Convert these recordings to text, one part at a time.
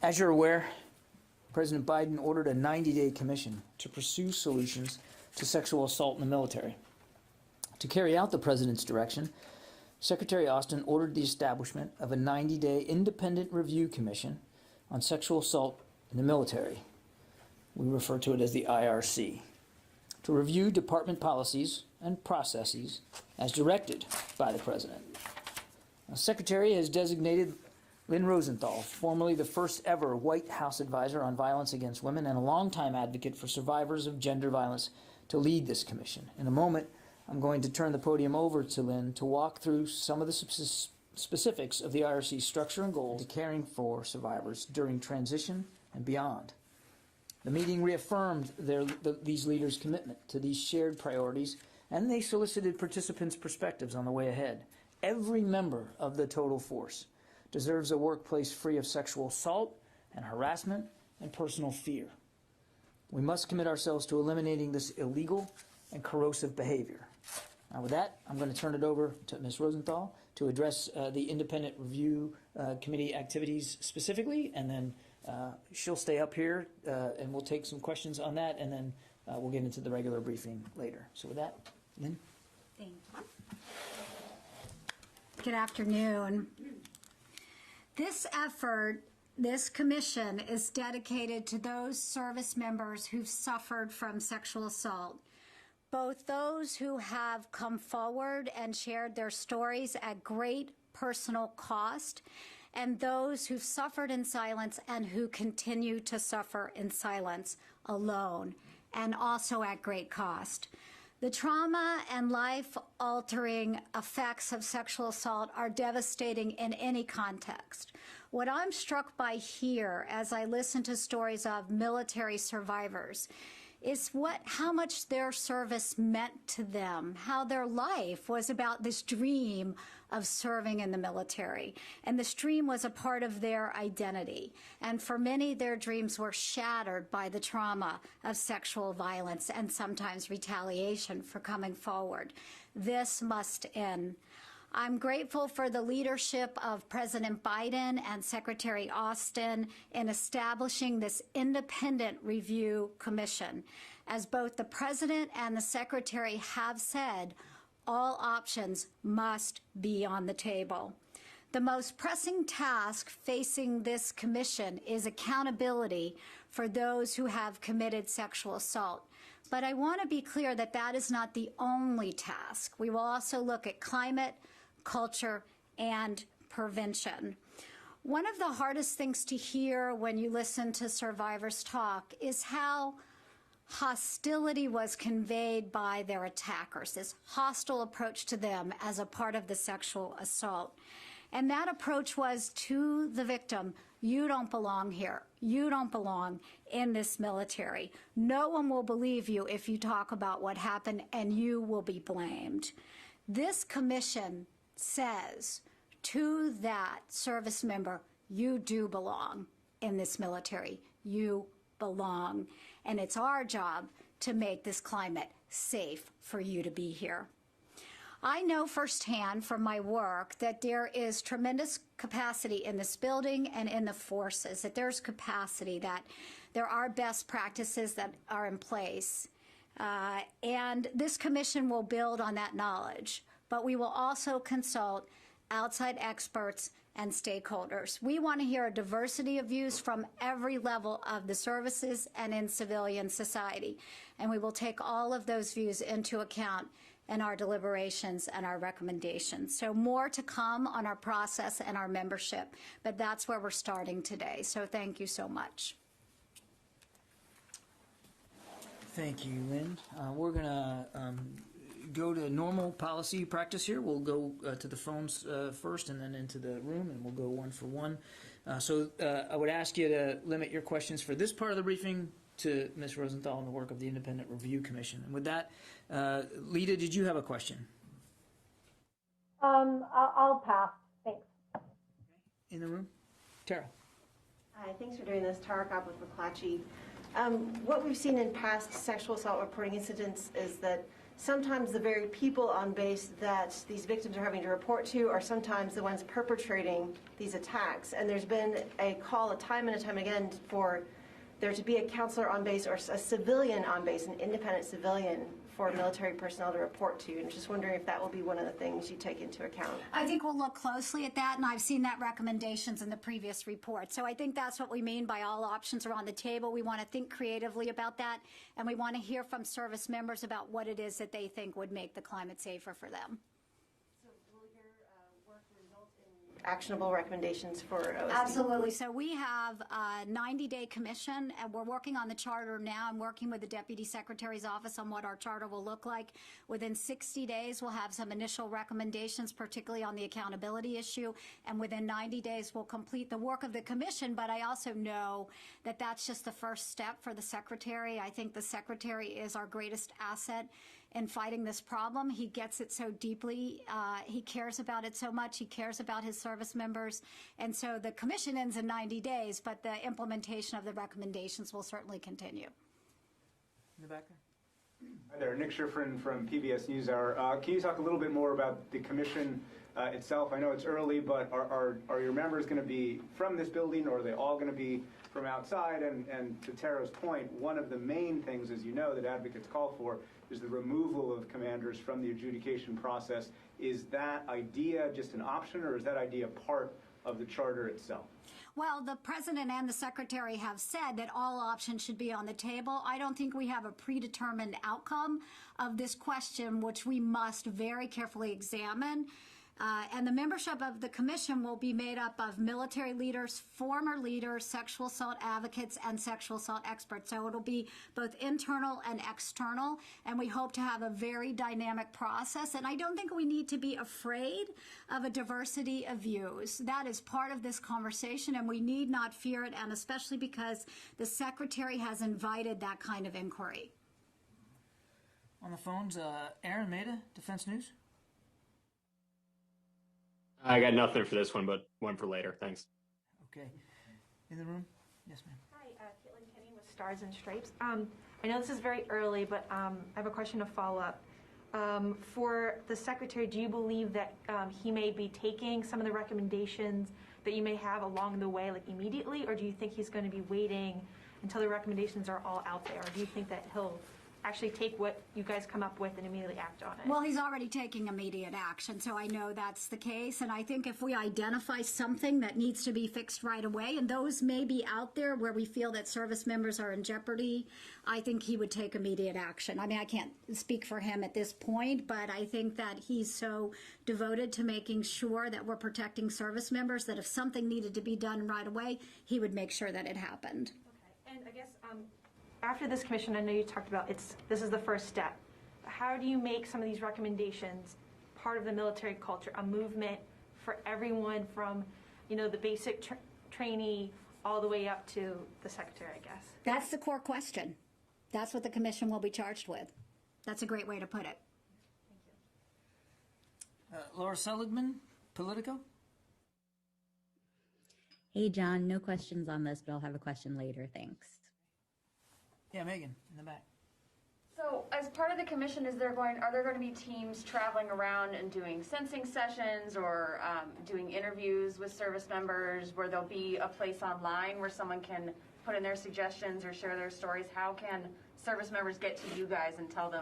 As you're aware, President Biden ordered a 90-day commission to pursue solutions to sexual assault in the military. To carry out the president's direction, Secretary Austin ordered the establishment of a 90-day independent review commission on sexual assault in the military. We refer to it as the IRC, to review department policies and processes as directed by the president. The Secretary has designated Lynn Rosenthal, formerly the first ever White House advisor on violence against women and a longtime advocate for survivors of gender violence, to lead this commission. In a moment, I'm going to turn the podium over to Lynn to walk through some of the specifics of the IRC's structure and goals to caring for survivors during transition and beyond. The meeting reaffirmed these leaders' commitment to these shared priorities, and they solicited participants' perspectives on the way ahead. Every member of the total force deserves a workplace free of sexual assault and harassment and personal fear. We must commit ourselves to eliminating this illegal and corrosive behavior. Now with that, I'm going to turn it over to Ms. Rosenthal to address the independent review committee activities specifically, and then she'll stay up here and we'll take some questions on that, and then we'll get into the regular briefing later. So with that, Lynn. Thank you. Good afternoon. This effort, this commission, is dedicated to those service members who've suffered from sexual assault, both those who have come forward and shared their stories at great personal cost, and those who've suffered in silence and who continue to suffer in silence alone, and also at great cost. The trauma and life-altering effects of sexual assault are devastating in any context. What I'm struck by here as I listen to stories of military survivors is how much their service meant to them, how their life was about this dream of serving in the military. And this dream was a part of their identity. And for many, their dreams were shattered by the trauma of sexual violence and sometimes retaliation for coming forward. This must end. I'm grateful for the leadership of President Biden and Secretary Austin in establishing this independent review commission. As both the President and the Secretary have said, all options must be on the table. The most pressing task facing this commission is accountability for those who have committed sexual assault. But I want to be clear that that is not the only task. We will also look at climate, culture, and prevention. One of the hardest things to hear when you listen to survivors talk is how hostility was conveyed by their attackers, this hostile approach to them as a part of the sexual assault. And that approach was to the victim: you don't belong here. You don't belong in this military. No one will believe you if you talk about what happened, and you will be blamed. This commission says to that service member, you do belong in this military. You belong. And it's our job to make this climate safe for you to be here. I know firsthand from my work that there is tremendous capacity in this building and in the forces, that there's capacity, that there are best practices that are in place. And this commission will build on that knowledge, but we will also consult outside experts and stakeholders. We want to hear a diversity of views from every level of the services and in civilian society. And we will take all of those views into account in our deliberations and our recommendations. So more to come on our process and our membership, but that's where we're starting today. So thank you so much. Thank you, Lynn. We're going to go to normal policy practice here. We'll go to the phones first and then into the room, and we'll go one for one. So I would ask you to limit your questions for this part of the briefing to Ms. Rosenthal and the work of the Independent Review Commission. And with that, Lita, did you have a question? I'll pass. Thanks. Okay. In the room? Tara. Hi, thanks for doing this. Tara Cobb with McClatchy. What we've seen in past sexual assault reporting incidents is that sometimes the very people on base that these victims are having to report to are sometimes the ones perpetrating these attacks. And there's been a call time and time again for there to be a counselor on base or a civilian on base, an independent civilian for military personnel to report to. And just wondering if that will be one of the things you take into account. I think we'll look closely at that, and I've seen that recommendations in the previous report. So I think that's what we mean by all options are on the table. We want to think creatively about that, and we want to hear from service members about what it is that they think would make the climate safer for them. Actionable recommendations for OSD? Absolutely. So we have a 90-day commission, and we're working on the charter now. I'm working with the Deputy Secretary's office on what our charter will look like. Within 60 days, we'll have some initial recommendations, particularly on the accountability issue, and within 90 days, we'll complete the work of the commission. But I also know that that's just the first step for the Secretary. I think the Secretary is our greatest asset in fighting this problem. He gets it so deeply. He cares about it so much. He cares about his service members. And so the commission ends in 90 days, but the implementation of the recommendations will certainly continue. In the back there? Hi there, Nick Schifrin from PBS NewsHour. Can you talk a little bit more about the commission itself? I know it's early, but are your members going to be from this building, or are they all going to be from outside? And to Tara's point, one of the main things, as you know, that advocates call for is the removal of commanders from the adjudication process. Is that idea just an option, or is that idea part of the charter itself? Well, the President and the Secretary have said that all options should be on the table. I don't think we have a predetermined outcome of this question, which we must very carefully examine. And the membership of the commission will be made up of military leaders, former leaders, sexual assault advocates, and sexual assault experts. So it'll be both internal and external, and we hope to have a very dynamic process. And I don't think we need to be afraid of a diversity of views. That is part of this conversation, and we need not fear it, and especially because the Secretary has invited that kind of inquiry. On the phones, Aaron Maida, Defense News. I got nothing for this one, but one for later. Thanks. Okay. In the room? Yes, ma'am. Hi, Caitlin Kenny with Stars and Stripes. I know this is very early, but I have a question to follow up. For the Secretary, do you believe that he may be taking some of the recommendations that you may have along the way, like immediately, or do you think he's going to be waiting until the recommendations are all out there? Or do you think that he'll actually take what you guys come up with and immediately act on it? Well, he's already taking immediate action, so I know that's the case. And I think if we identify something that needs to be fixed right away, and those may be out there where we feel that service members are in jeopardy, I think he would take immediate action. I mean, I can't speak for him at this point, but I think that he's so devoted to making sure that we're protecting service members that if something needed to be done right away, he would make sure that it happened. Okay, and I guess after this commission, I know you talked about this is the first step. How do you make some of these recommendations part of the military culture, a movement for everyone from, the basic trainee all the way up to the Secretary, I guess? That's the core question. That's what the commission will be charged with. That's a great way to put it. Thank you. Laura Seligman, Politico. Hey, John, no questions on this, but I'll have a question later. Thanks. Yeah, Megan, in the back. So, as part of the commission, are there going to be teams traveling around and doing sensing sessions or doing interviews with service members where there'll be a place online where someone can put in their suggestions or share their stories? How can service members get to you guys and tell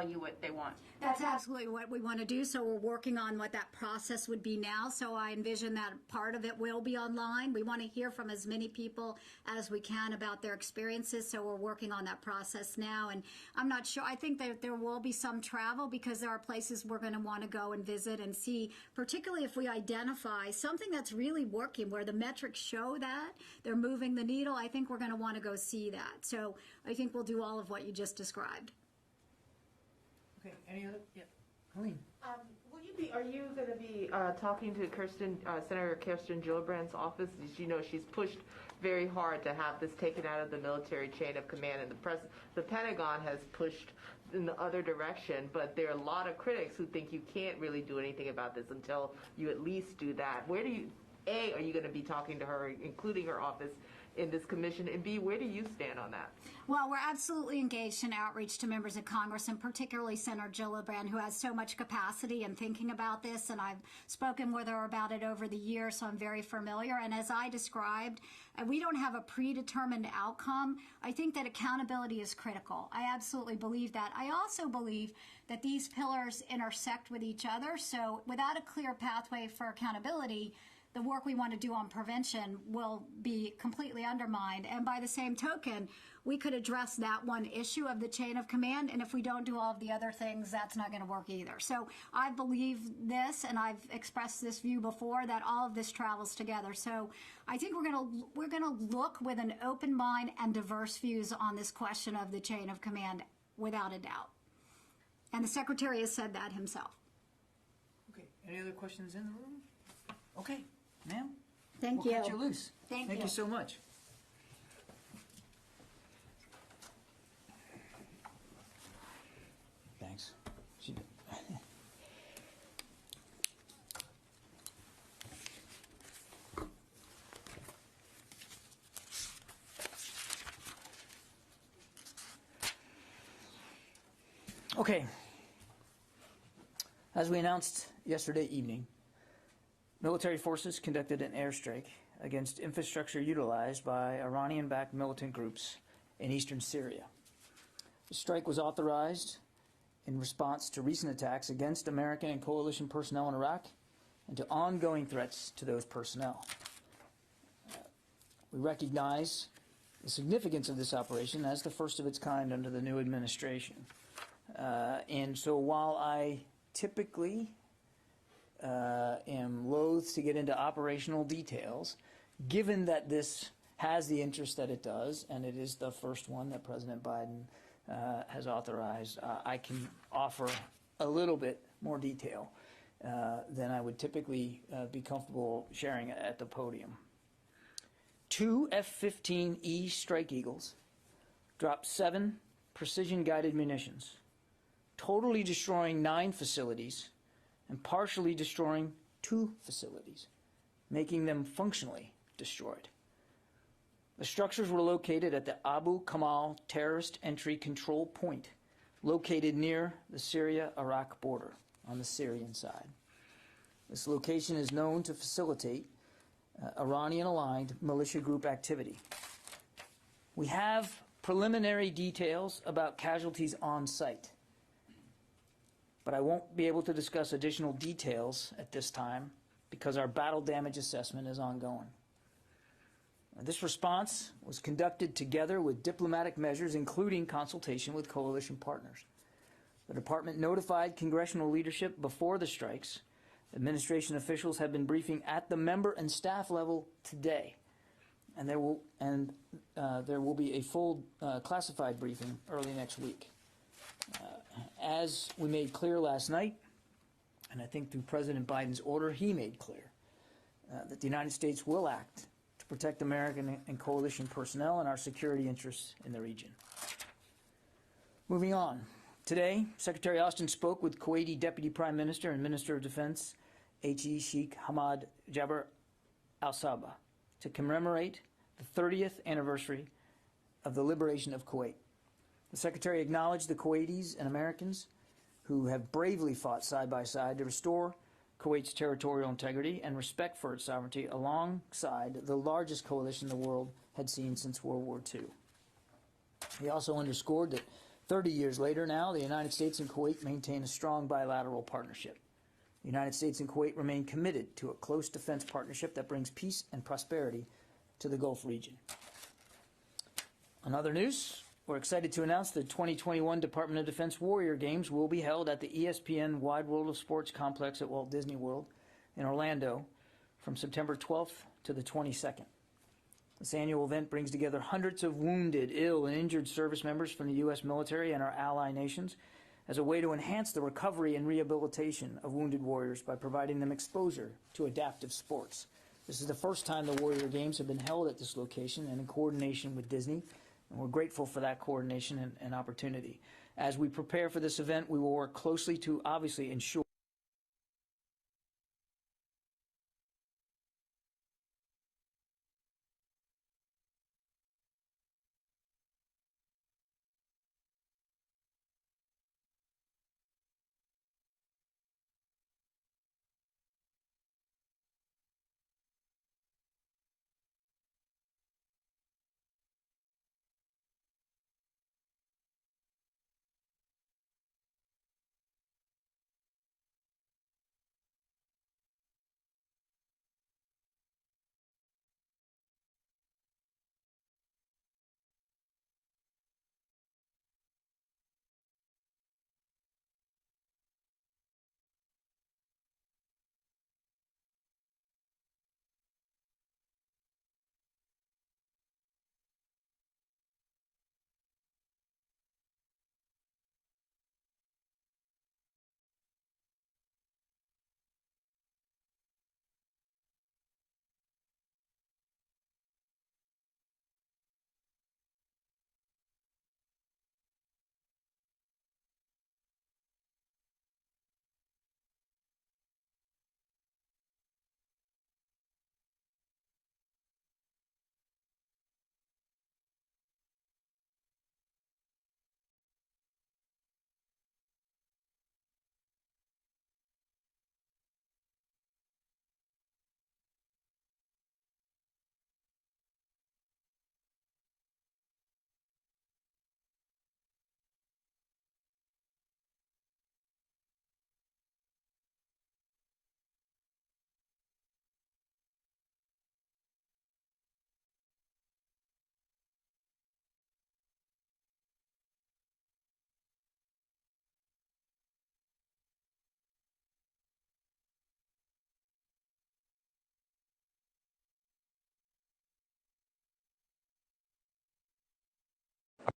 you what they want? That's absolutely what we want to do. So we're working on what that process would be now. So I envision that part of it will be online. We want to hear from as many people as we can about their experiences. So we're working on that process now. And I'm not sure. I think that there will be some travel because there are places we're going to want to go and visit and see, particularly if we identify something that's really working where the metrics show that they're moving the needle. I think we're going to want to go see that. So I think we'll do all of what you just described. Okay, any other? Yeah, Colleen. Are you going to be talking to Senator Kirsten Gillibrand's office? As you know, she's pushed very hard to have this taken out of the military chain of command, and the Pentagon has pushed in the other direction, but there are a lot of critics who think you can't really do anything about this until you at least do that. Where do you, are you going to be talking to her, including her office, in this commission? And B, where do you stand on that? Well, we're absolutely engaged in outreach to members of Congress, and particularly Senator Gillibrand, who has so much capacity in thinking about this, and I've spoken with her about it over the years, so I'm very familiar. And as I described, we don't have a predetermined outcome. I think that accountability is critical. I absolutely believe that. I also believe that these pillars intersect with each other, so without a clear pathway for accountability, the work we want to do on prevention will be completely undermined. And by the same token, we could address that one issue of the chain of command, and if we don't do all of the other things, that's not going to work either. So I believe this, and I've expressed this view before, that all of this travels together. So I think we're going to look with an open mind and diverse views on this question of the chain of command, without a doubt. And the Secretary has said that himself. Okay, any other questions in the room? Okay, ma'am? Thank We'll you. cut you loose. Thank you you. so much. Thanks. She did. Okay. As we announced yesterday evening, military forces conducted an airstrike against infrastructure utilized by Iranian-backed militant groups in eastern Syria. The strike was authorized in response to recent attacks against American and coalition personnel in Iraq and to ongoing threats to those personnel. We recognize the significance of this operation as the first of its kind under the new administration. And so while I typically am loath to get into operational details, given that this has the interest that it does, and it is the first one that President Biden has authorized, I can offer a little bit more detail than I would typically be comfortable sharing at the podium. 2 F-15E Strike Eagles dropped 7 precision-guided munitions, totally destroying 9 facilities and partially destroying 2 facilities, making them functionally destroyed. The structures were located at the Abu Kamal terrorist entry control point, located near the Syria-Iraq border on the Syrian side. This location is known to facilitate Iranian-aligned militia group activity. We have preliminary details about casualties on site, but I won't be able to discuss additional details at this time because our battle damage assessment is ongoing. This response was conducted together with diplomatic measures, including consultation with coalition partners. The department notified congressional leadership before the strikes. Administration officials have been briefing at the member and staff level today, and there will be a full classified briefing early next week. As we made clear last night, and I think through President Biden's order, he made clear that the United States will act to protect American and coalition personnel and our security interests in the region. Moving on. Today, Secretary Austin spoke with Kuwaiti Deputy Prime Minister and Minister of Defense H.E. Sheikh Hamad Jaber al-Sabah to commemorate the 30th anniversary of the liberation of Kuwait. The Secretary acknowledged the Kuwaitis and Americans who have bravely fought side by side to restore Kuwait's territorial integrity and respect for its sovereignty alongside the largest coalition the world had seen since World War II. He also underscored that 30 years later now, the United States and Kuwait maintain a strong bilateral partnership. The United States and Kuwait remain committed to a close defense partnership that brings peace and prosperity to the Gulf region. On other news, we're excited to announce the 2021 Department of Defense Warrior Games will be held at the ESPN Wide World of Sports complex at Walt Disney World in Orlando from September 12th to the 22nd. This annual event brings together hundreds of wounded, ill, and injured service members from the U.S. military and our ally nations as a way to enhance the recovery and rehabilitation of wounded warriors by providing them exposure to adaptive sports. This is the first time the Warrior Games have been held at this location and in coordination with Disney, and we're grateful for that coordination and opportunity. As we prepare for this event, we will work closely to obviously ensure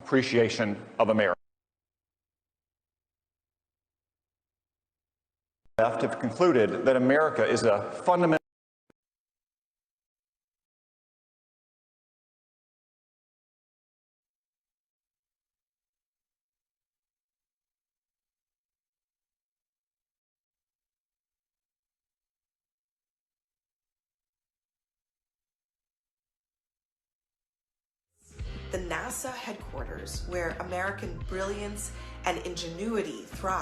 appreciation of America. Left have concluded that America is a fundamental the NASA headquarters where American brilliance and ingenuity thrive.